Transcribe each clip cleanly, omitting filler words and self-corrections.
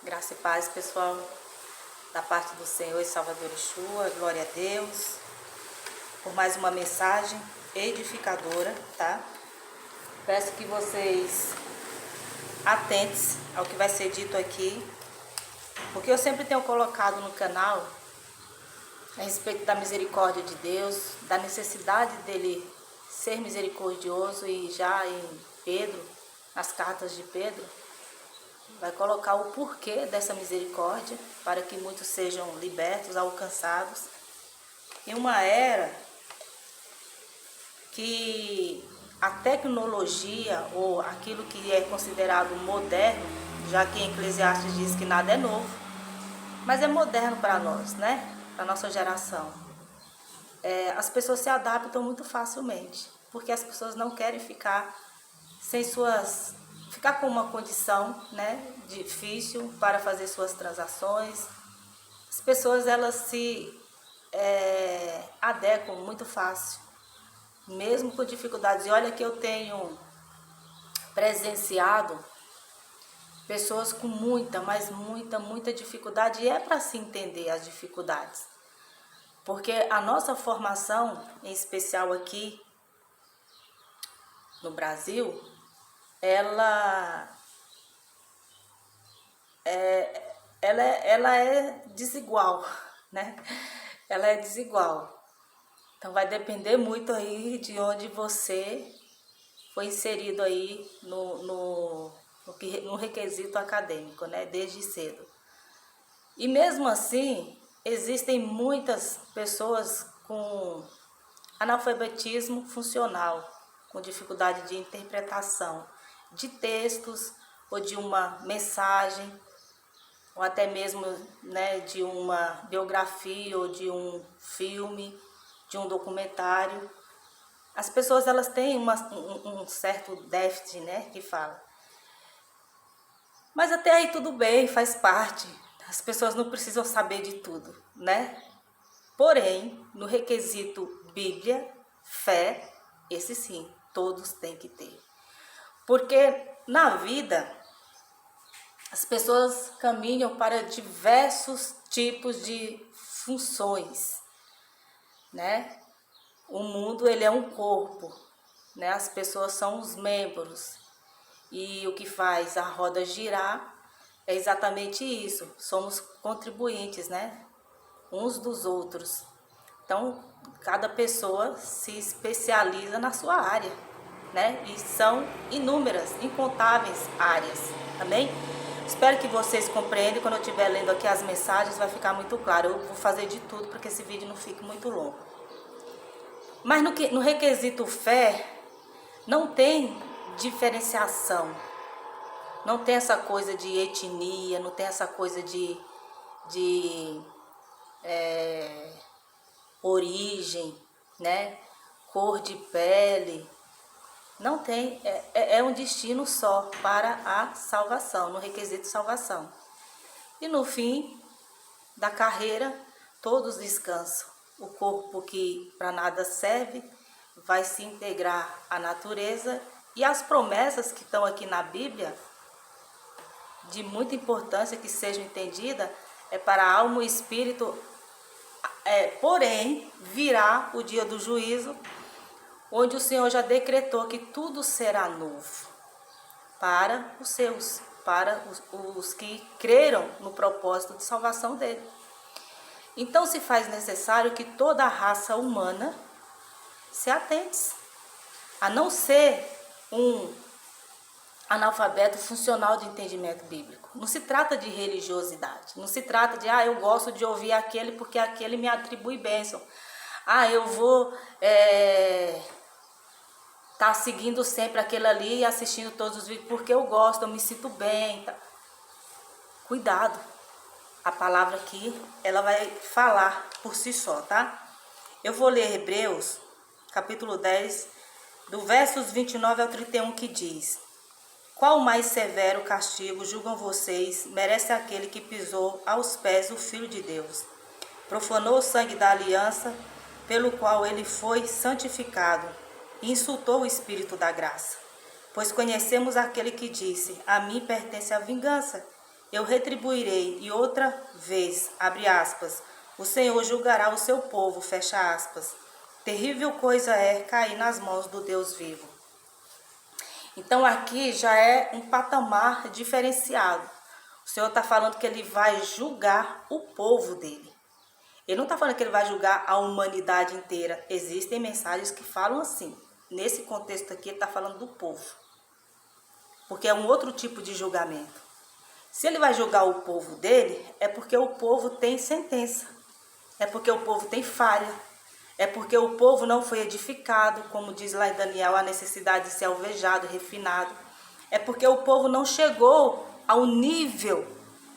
Graça e paz, pessoal, da parte do Senhor e Salvador Yeshua, glória a Deus, por mais uma mensagem edificadora, tá? Peço que vocês atentem ao que vai ser dito aqui, porque eu sempre tenho colocado no canal a respeito da misericórdia de Deus, da necessidade dele ser misericordioso, e já em Pedro, nas cartas de Pedro, vai colocar o porquê dessa misericórdia, para que muitos sejam libertos, alcançados. Em uma era que a tecnologia, ou aquilo que é considerado moderno, já que em Eclesiastes diz que nada é novo, mas é moderno para nós, né? Para a nossa geração. As pessoas se adaptam muito facilmente, porque as pessoas não querem ficar ficar com uma condição, né, difícil para fazer suas transações. As pessoas, elas se adequam muito fácil, mesmo com dificuldades. E olha que eu tenho presenciado pessoas com muita dificuldade, e é para se entender as dificuldades, porque a nossa formação, em especial aqui no Brasil, ela é desigual, né? Ela é desigual. Então vai depender muito aí de onde você foi inserido aí no requisito acadêmico, né? Desde cedo. E mesmo assim, existem muitas pessoas com analfabetismo funcional, com dificuldade de interpretação de textos, ou de uma mensagem, ou até mesmo, né, de uma biografia, ou de um filme, de um documentário. As pessoas, elas têm um certo déficit, né, que fala. Mas até aí tudo bem, faz parte. As pessoas não precisam saber de tudo, né? Porém, no requisito Bíblia, fé, esse sim, todos têm que ter. Porque na vida, as pessoas caminham para diversos tipos de funções, né? O mundo, ele é um corpo, né? As pessoas são os membros. E o que faz a roda girar é exatamente isso. Somos contribuintes, né? Uns dos outros. Então, cada pessoa se especializa na sua área, né? E são inúmeras, incontáveis áreas, amém? Espero que vocês compreendam. Quando eu estiver lendo aqui as mensagens, vai ficar muito claro. Eu vou fazer de tudo para que esse vídeo não fique muito longo. Mas no requisito fé, não tem diferenciação. Não tem essa coisa de etnia, não tem essa coisa de origem, né? Cor de pele. Não tem, é um destino só para a salvação, no requisito salvação. E no fim da carreira, todos descansam. O corpo que para nada serve vai se integrar à natureza, e as promessas que estão aqui na Bíblia, de muita importância que sejam entendidas, é para a alma e espírito. Porém, virá o dia do juízo, onde o Senhor já decretou que tudo será novo para os seus, para os que creram no propósito de salvação dele. Então se faz necessário que toda a raça humana se atente, a não ser um analfabeto funcional de entendimento bíblico. Não se trata de religiosidade, não se trata de, eu gosto de ouvir aquele porque aquele me atribui bênção. Eu vou tá seguindo sempre aquele ali e assistindo todos os vídeos porque eu gosto, eu me sinto bem. Tá? Cuidado, a palavra aqui, ela vai falar por si só, tá? Eu vou ler Hebreus, capítulo 10, do versos 29 ao 31, que diz: qual mais severo castigo, julgam vocês, merece aquele que pisou aos pés o Filho de Deus, profanou o sangue da aliança, pelo qual ele foi santificado, e insultou o Espírito da graça? Pois conhecemos aquele que disse: a mim pertence a vingança, eu retribuirei, e outra vez, abre aspas, o Senhor julgará o seu povo, fecha aspas. Terrível coisa é cair nas mãos do Deus vivo. Então aqui já é um patamar diferenciado. O Senhor está falando que ele vai julgar o povo dele. Ele não está falando que ele vai julgar a humanidade inteira. Existem mensagens que falam assim. Nesse contexto aqui, ele está falando do povo. Porque é um outro tipo de julgamento. Se ele vai julgar o povo dele, é porque o povo tem sentença. É porque o povo tem falha. É porque o povo não foi edificado, como diz lá em Daniel, a necessidade de ser alvejado, refinado. É porque o povo não chegou ao nível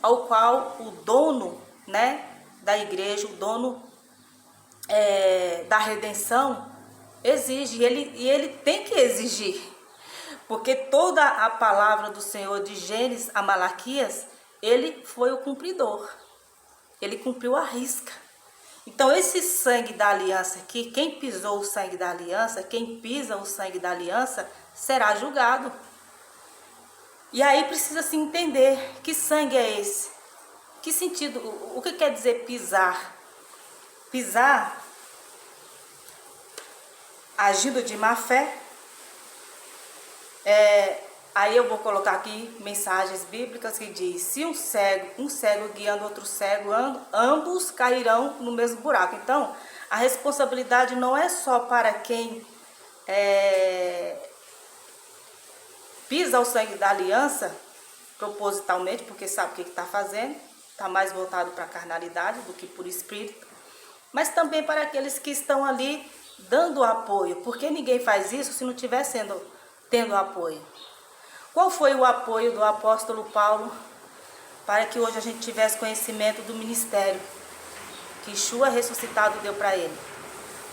ao qual o dono, né, da igreja, o dono da redenção, exige. E ele tem que exigir. Porque toda a palavra do Senhor, de Gênesis a Malaquias, ele foi o cumpridor. Ele cumpriu a risca. Então, esse sangue da aliança aqui, quem pisou o sangue da aliança, quem pisa o sangue da aliança, será julgado. E aí precisa se entender que sangue é esse. Que sentido, o que quer dizer pisar? Pisar, agindo de má fé. Aí eu vou colocar aqui mensagens bíblicas que diz: se um cego guiando outro cego, ambos cairão no mesmo buraco. Então, a responsabilidade não é só para quem pisa o sangue da aliança, propositalmente, porque sabe o que está fazendo, está mais voltado para a carnalidade do que por espírito, mas também para aqueles que estão ali dando apoio, porque ninguém faz isso se não estiver tendo apoio. Qual foi o apoio do apóstolo Paulo para que hoje a gente tivesse conhecimento do ministério que Yeshua ressuscitado deu para ele?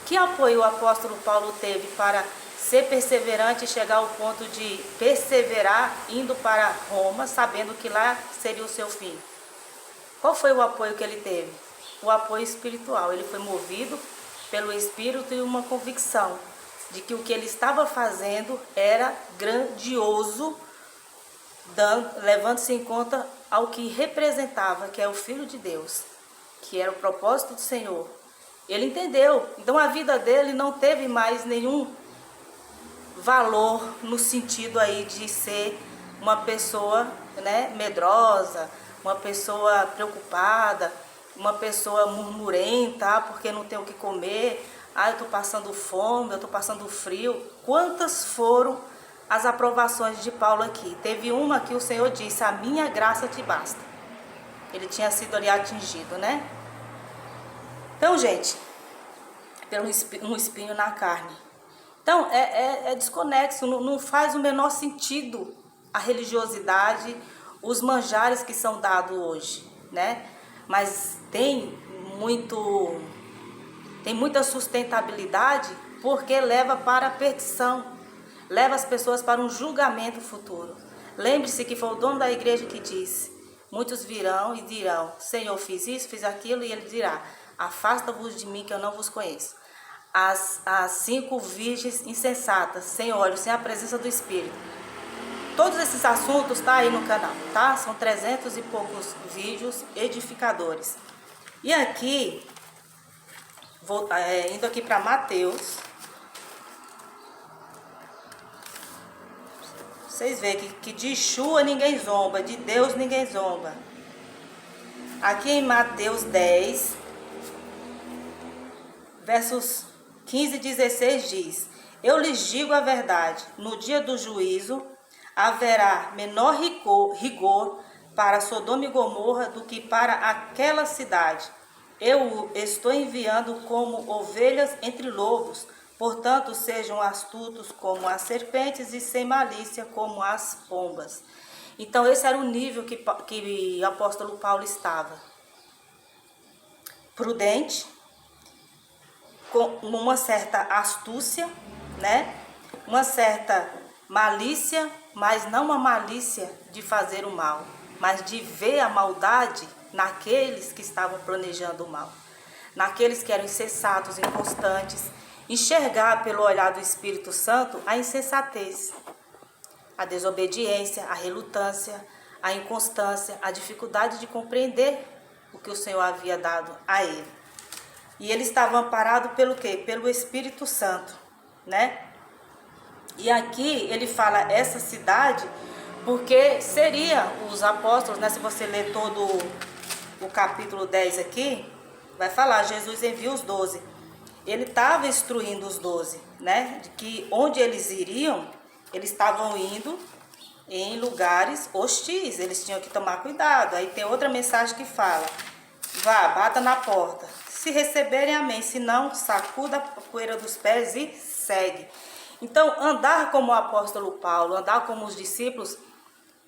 Que apoio o apóstolo Paulo teve para ser perseverante e chegar ao ponto de perseverar indo para Roma, sabendo que lá seria o seu fim? Qual foi o apoio que ele teve? O apoio espiritual. Ele foi movido pelo Espírito e uma convicção de que o que ele estava fazendo era grandioso, levando-se em conta ao que representava, que é o Filho de Deus, que era o propósito do Senhor. Ele entendeu. Então a vida dele não teve mais nenhum valor no sentido aí de ser uma pessoa, né, medrosa, uma pessoa preocupada, uma pessoa murmurenta, porque não tem o que comer, eu estou passando fome, eu estou passando frio. Quantas foram as aprovações de Paulo aqui? Teve uma que o Senhor disse: a minha graça te basta. Ele tinha sido ali atingido, né? Então, gente, pelo um espinho na carne. Então, é desconexo, não faz o menor sentido a religiosidade, os manjares que são dados hoje, né? Mas tem muita sustentabilidade, porque leva para a perdição, leva as pessoas para um julgamento futuro. Lembre-se que foi o dono da igreja que disse: muitos virão e dirão, Senhor, fiz isso, fiz aquilo, e ele dirá: afasta-vos de mim que eu não vos conheço. As 5 virgens insensatas, sem olhos, sem a presença do Espírito. Todos esses assuntos tá aí no canal, tá? São 300 e poucos vídeos edificadores. E aqui, indo aqui para Mateus, vocês veem que de Yeshua ninguém zomba, de Deus ninguém zomba. Aqui em Mateus 10, versos 15 e 16 diz: eu lhes digo a verdade, no dia do juízo haverá menor rigor para Sodoma e Gomorra do que para aquela cidade. Eu estou enviando como ovelhas entre lobos, portanto sejam astutos como as serpentes e sem malícia como as pombas. Então esse era o nível que o apóstolo Paulo estava. Prudente, com uma certa astúcia, né? Uma certa malícia, mas não uma malícia de fazer o mal, mas de ver a maldade naqueles que estavam planejando o mal, naqueles que eram insensatos, inconstantes, enxergar pelo olhar do Espírito Santo a insensatez, a desobediência, a relutância, a inconstância, a dificuldade de compreender o que o Senhor havia dado a ele. E ele estava amparado pelo quê? Pelo Espírito Santo, né? E aqui ele fala essa cidade porque seria os apóstolos, né? Se você ler todo o capítulo 10 aqui, vai falar, Jesus envia os 12. Ele estava instruindo os 12, né? De que onde eles iriam, eles estavam indo em lugares hostis, eles tinham que tomar cuidado. Aí tem outra mensagem que fala, vá, bata na porta. Se receberem, amém. Se não, sacuda a poeira dos pés e segue. Então, andar como o apóstolo Paulo, andar como os discípulos,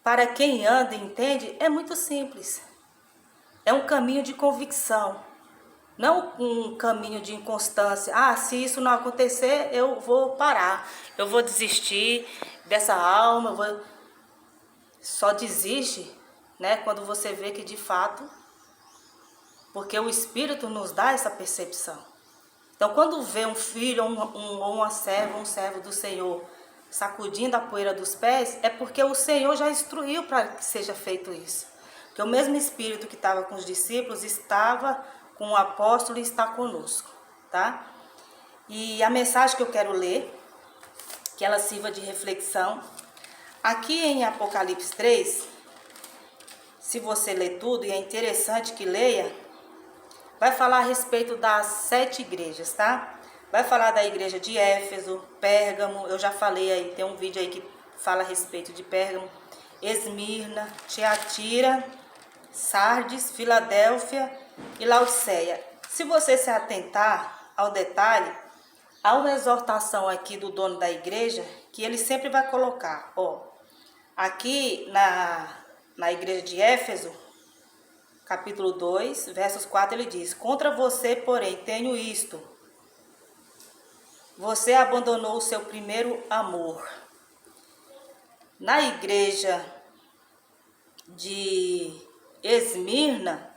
para quem anda e entende, é muito simples. É um caminho de convicção, não um caminho de inconstância. Ah, se isso não acontecer, eu vou parar, eu vou desistir dessa alma, Só desiste, né, quando você vê que de fato, porque o Espírito nos dá essa percepção. Então, quando vê um filho ou uma serva, um servo do Senhor sacudindo a poeira dos pés, é porque o Senhor já instruiu para que seja feito isso. Porque o mesmo Espírito que estava com os discípulos estava com o apóstolo e está conosco, tá? E a mensagem que eu quero ler, que ela sirva de reflexão, aqui em Apocalipse 3, se você ler tudo, e é interessante que leia, vai falar a respeito das 7 igrejas, tá? Vai falar da igreja de Éfeso, Pérgamo, eu já falei aí, tem um vídeo aí que fala a respeito de Pérgamo, Esmirna, Tiatira, Sardes, Filadélfia e Laodiceia. Se você se atentar ao detalhe, há uma exortação aqui do dono da igreja que ele sempre vai colocar, ó, aqui na igreja de Éfeso, capítulo 2, versos 4, ele diz, contra você, porém, tenho isto, você abandonou o seu primeiro amor. Na igreja de Esmirna,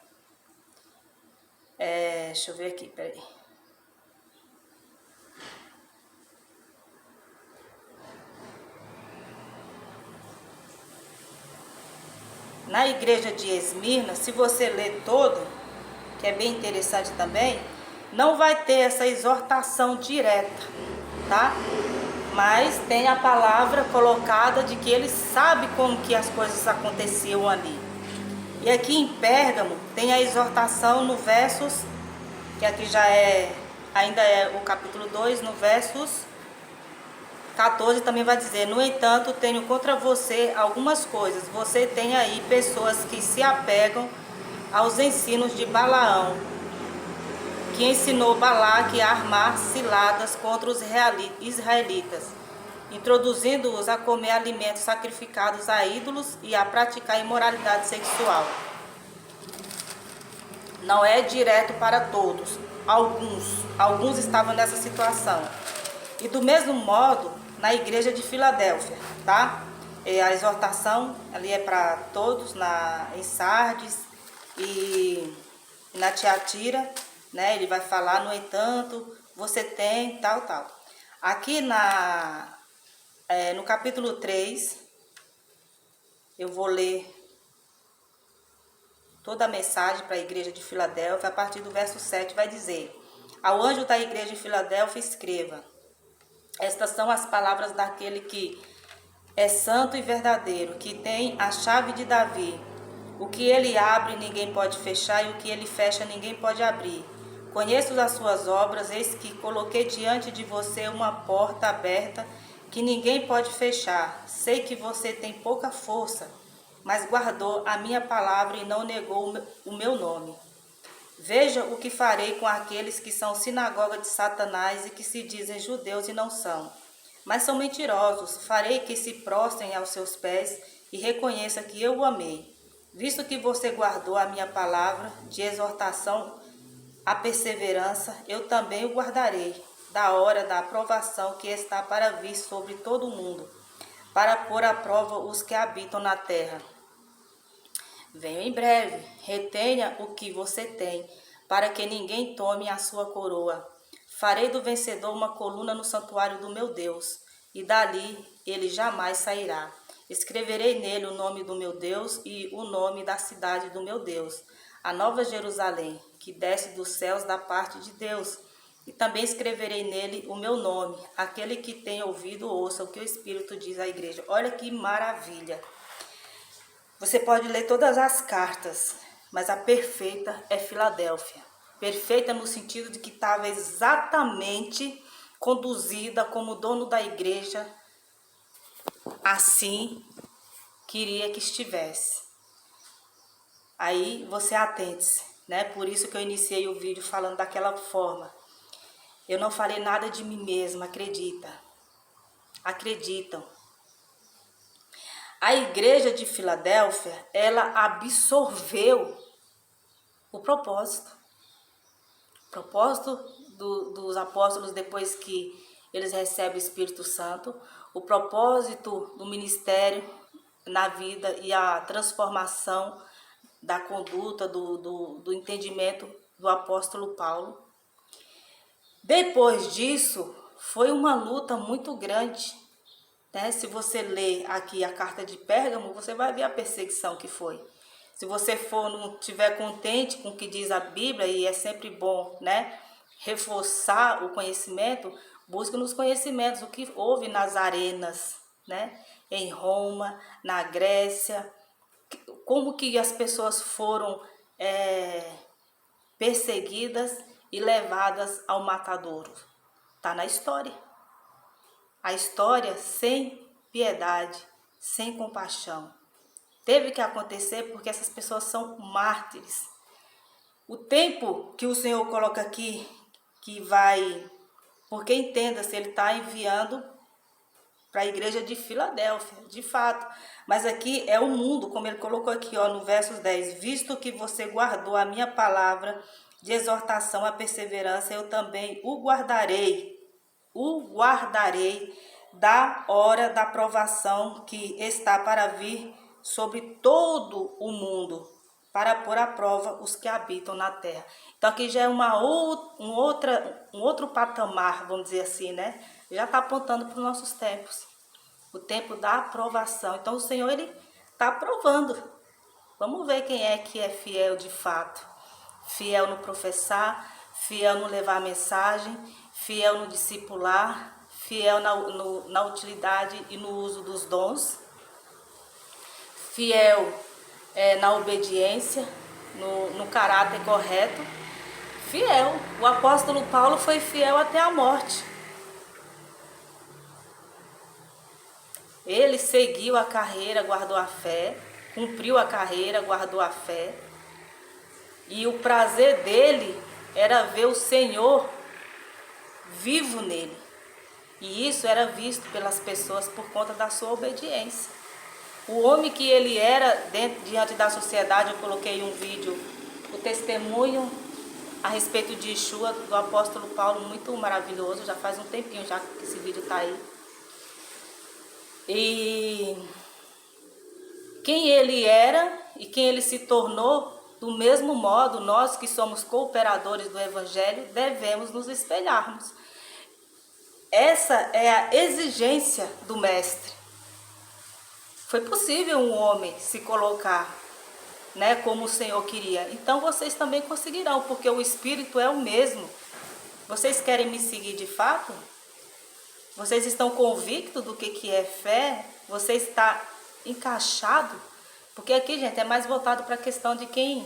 deixa eu ver aqui, peraí. Na igreja de Esmirna, se você ler todo, que é bem interessante também, não vai ter essa exortação direta, tá? Mas tem a palavra colocada de que ele sabe como que as coisas aconteciam ali. E aqui em Pérgamo tem a exortação no versos, que aqui já ainda é o capítulo 2, no versos 14 também vai dizer, no entanto, tenho contra você algumas coisas. Você tem aí pessoas que se apegam aos ensinos de Balaão, que ensinou Balaque a armar ciladas contra os israelitas, introduzindo-os a comer alimentos sacrificados a ídolos e a praticar imoralidade sexual. Não é direto para todos, alguns estavam nessa situação. E do mesmo modo, na igreja de Filadélfia, tá? A exortação ali é para todos, em Sardes e na Tiatira, né? Ele vai falar, no entanto, você tem tal. Aqui no capítulo 3, eu vou ler toda a mensagem para a igreja de Filadélfia, a partir do verso 7 vai dizer, ao anjo da igreja de Filadélfia escreva, estas são as palavras daquele que é santo e verdadeiro, que tem a chave de Davi. O que ele abre, ninguém pode fechar, e o que ele fecha, ninguém pode abrir. Conheço as suas obras, eis que coloquei diante de você uma porta aberta, que ninguém pode fechar. Sei que você tem pouca força, mas guardou a minha palavra e não negou o meu nome. Veja o que farei com aqueles que são sinagoga de Satanás e que se dizem judeus e não são, mas são mentirosos. Farei que se prostrem aos seus pés e reconheça que eu o amei. Visto que você guardou a minha palavra de exortação à perseverança, eu também o guardarei da hora da aprovação que está para vir sobre todo o mundo, para pôr à prova os que habitam na terra. Venho em breve, retenha o que você tem, para que ninguém tome a sua coroa. Farei do vencedor uma coluna no santuário do meu Deus, e dali ele jamais sairá. Escreverei nele o nome do meu Deus e o nome da cidade do meu Deus, a nova Jerusalém, que desce dos céus da parte de Deus. E também escreverei nele o meu nome. Aquele que tem ouvido, ouça o que o Espírito diz à igreja. Olha que maravilha! Você pode ler todas as cartas, mas a perfeita é Filadélfia. Perfeita no sentido de que estava exatamente conduzida como dono da igreja, assim queria que estivesse. Aí você atente-se, né? Por isso que eu iniciei o vídeo falando daquela forma. Eu não falei nada de mim mesma, acredita. Acreditam. A igreja de Filadélfia, ela absorveu o propósito. O propósito dos apóstolos depois que eles recebem o Espírito Santo. O propósito do ministério na vida e a transformação da conduta, do entendimento do apóstolo Paulo. Depois disso, foi uma luta muito grande, né? Se você ler aqui a carta de Pérgamo, você vai ver a perseguição que foi. Se você não estiver contente com o que diz a Bíblia, e é sempre bom, né, reforçar o conhecimento, busque nos conhecimentos o que houve nas arenas, né, em Roma, na Grécia, como que as pessoas foram perseguidas e levadas ao matadouro. Está na história. A história sem piedade, sem compaixão. Teve que acontecer porque essas pessoas são mártires. O tempo que o Senhor coloca aqui, que vai, porque entenda-se, Ele está enviando para a igreja de Filadélfia, de fato. Mas aqui é o mundo, como Ele colocou aqui, ó, no versos 10. Visto que você guardou a minha palavra de exortação à perseverança, eu também o guardarei da hora da provação que está para vir sobre todo o mundo, para pôr à prova os que habitam na terra. Então aqui já é um outro patamar, vamos dizer assim, né? Já está apontando para os nossos tempos, o tempo da aprovação. Então o Senhor, Ele está aprovando. Vamos ver quem é que é fiel de fato. Fiel no professar, fiel no levar a mensagem, fiel no discipular, fiel na utilidade e no uso dos dons, fiel na obediência, no caráter correto, fiel. O apóstolo Paulo foi fiel até a morte. Ele seguiu a carreira, guardou a fé, cumpriu a carreira, guardou a fé. E o prazer dele era ver o Senhor vivo nele. E isso era visto pelas pessoas por conta da sua obediência. O homem que ele era diante da sociedade, eu coloquei um vídeo, o testemunho a respeito de Yeshua, do apóstolo Paulo, muito maravilhoso. Já faz um tempinho já que esse vídeo está aí. E quem ele era e quem ele se tornou, do mesmo modo, nós que somos cooperadores do Evangelho, devemos nos espelharmos. Essa é a exigência do Mestre. Foi possível um homem se colocar, né, como o Senhor queria. Então vocês também conseguirão, porque o Espírito é o mesmo. Vocês querem me seguir de fato? Vocês estão convictos do que é fé? Você está encaixado? Porque aqui, gente, é mais voltado para a questão de quem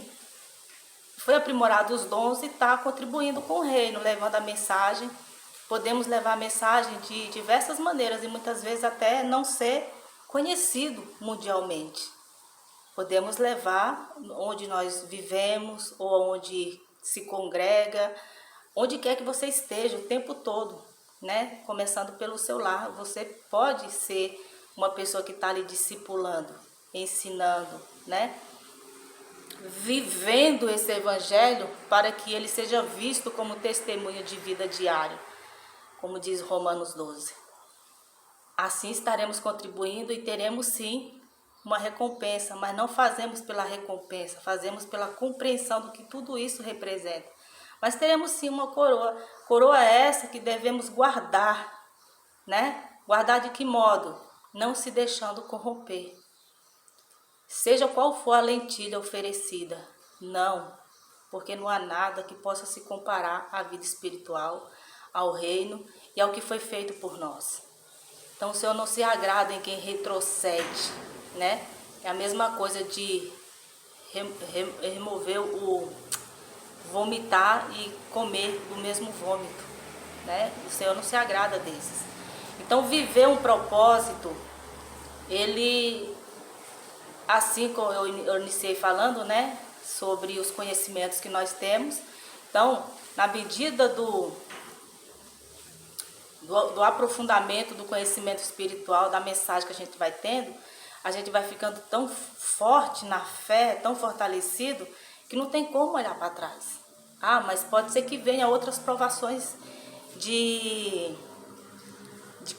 foi aprimorado os dons e está contribuindo com o reino, levando a mensagem. Podemos levar a mensagem de diversas maneiras e muitas vezes até não ser conhecido mundialmente. Podemos levar onde nós vivemos ou onde se congrega, onde quer que você esteja o tempo todo, né? Começando pelo seu lar, você pode ser uma pessoa que está ali discipulando, ensinando, né? Vivendo esse evangelho para que ele seja visto como testemunho de vida diário, como diz Romanos 12. Assim estaremos contribuindo e teremos sim uma recompensa, mas não fazemos pela recompensa, fazemos pela compreensão do que tudo isso representa. Mas teremos sim uma coroa essa que devemos guardar, né? Guardar de que modo? não se deixando corromper. Seja qual for a lentilha oferecida, não, porque não há nada que possa se comparar à vida espiritual, ao reino e ao que foi feito por nós. Então o Senhor não se agrada em quem retrocede, né? É a mesma coisa de remover vomitar e comer do mesmo vômito, né? O Senhor não se agrada desses. Então viver um propósito, ele, assim como eu iniciei falando, né, sobre os conhecimentos que nós temos, então na medida do aprofundamento do conhecimento espiritual, da mensagem que a gente vai tendo, a gente vai ficando tão forte na fé, tão fortalecido, que não tem como olhar para trás. Ah, mas pode ser que venha outras provações de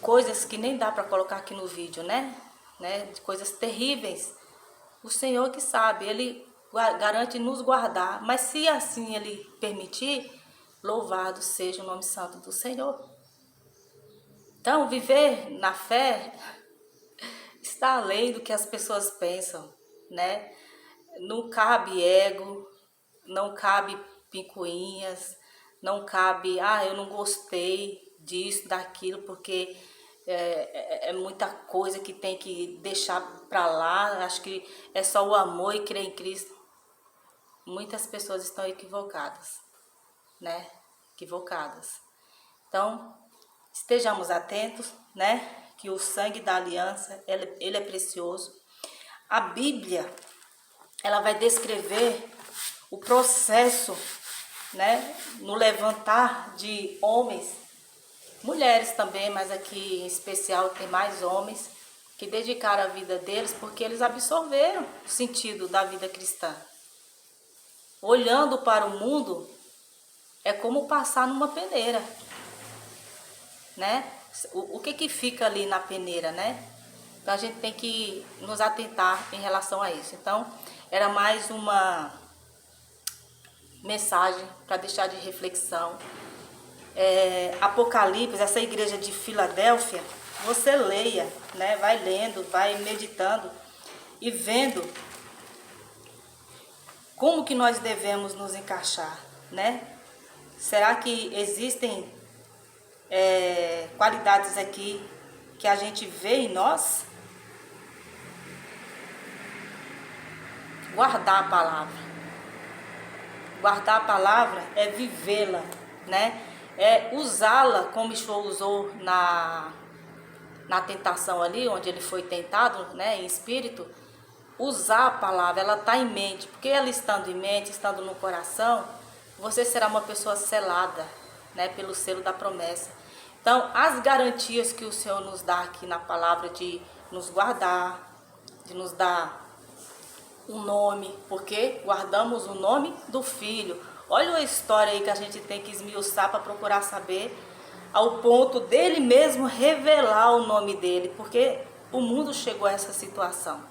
coisas que nem dá para colocar aqui no vídeo, né? De coisas terríveis. O Senhor que sabe, Ele garante nos guardar, mas se assim Ele permitir, louvado seja o nome santo do Senhor. Então, viver na fé está além do que as pessoas pensam, né? Não cabe ego, não cabe picuinhas, não cabe, eu não gostei disso, daquilo, porque é muita coisa que tem que deixar para lá. Acho que é só o amor e crer em Cristo. Muitas pessoas estão equivocadas, né? Equivocadas. Então, estejamos atentos, né? Que o sangue da aliança, ele é precioso. A Bíblia, ela vai descrever o processo, né? No levantar de homens, mulheres também, mas aqui em especial tem mais homens que dedicaram a vida deles porque eles absorveram o sentido da vida cristã. Olhando para o mundo, é como passar numa peneira, né? O que fica ali na peneira, né? Então a gente tem que nos atentar em relação a isso. Então era mais uma mensagem para deixar de reflexão. Apocalipse, essa igreja de Filadélfia, você leia, né? Vai lendo, vai meditando e vendo como que nós devemos nos encaixar, né? Será que existem qualidades aqui que a gente vê em nós? Guardar a palavra. Guardar a palavra é vivê-la, né? É usá-la como Yeshua usou na tentação ali, onde ele foi tentado, né, em espírito. Usar a palavra, ela está em mente, porque ela estando em mente, estando no coração, você será uma pessoa selada, né, pelo selo da promessa. Então, as garantias que o Senhor nos dá aqui na palavra de nos guardar, de nos dar um nome, porque guardamos o nome do Filho. Olha a história aí que a gente tem que esmiuçar para procurar saber, ao ponto dele mesmo revelar o nome dele, porque o mundo chegou a essa situação.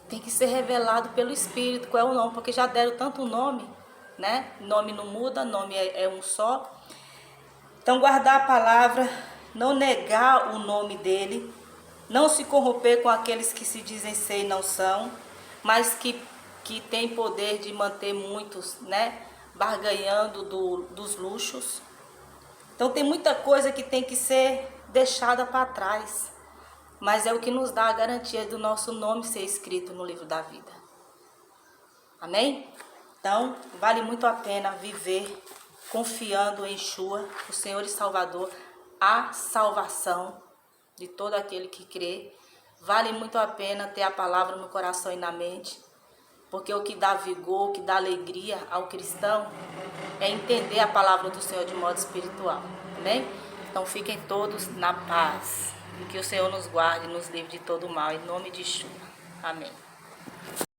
Tem que ser revelado pelo Espírito qual é o nome, porque já deram tanto nome, né? Nome não muda, nome é um só. Então guardar a palavra, não negar o nome dele, não se corromper com aqueles que se dizem ser e não são, mas que tem poder de manter muitos, né, barganhando dos luxos. Então tem muita coisa que tem que ser deixada para trás, mas é o que nos dá a garantia do nosso nome ser escrito no livro da vida. Amém? Então vale muito a pena viver confiando em Yeshua, o Senhor e Salvador, a salvação de todo aquele que crê. Vale muito a pena ter a palavra no coração e na mente, porque o que dá vigor, o que dá alegria ao cristão é entender a palavra do Senhor de modo espiritual. Amém? Então fiquem todos na paz e que o Senhor nos guarde e nos livre de todo mal, em nome de Yeshua. Amém.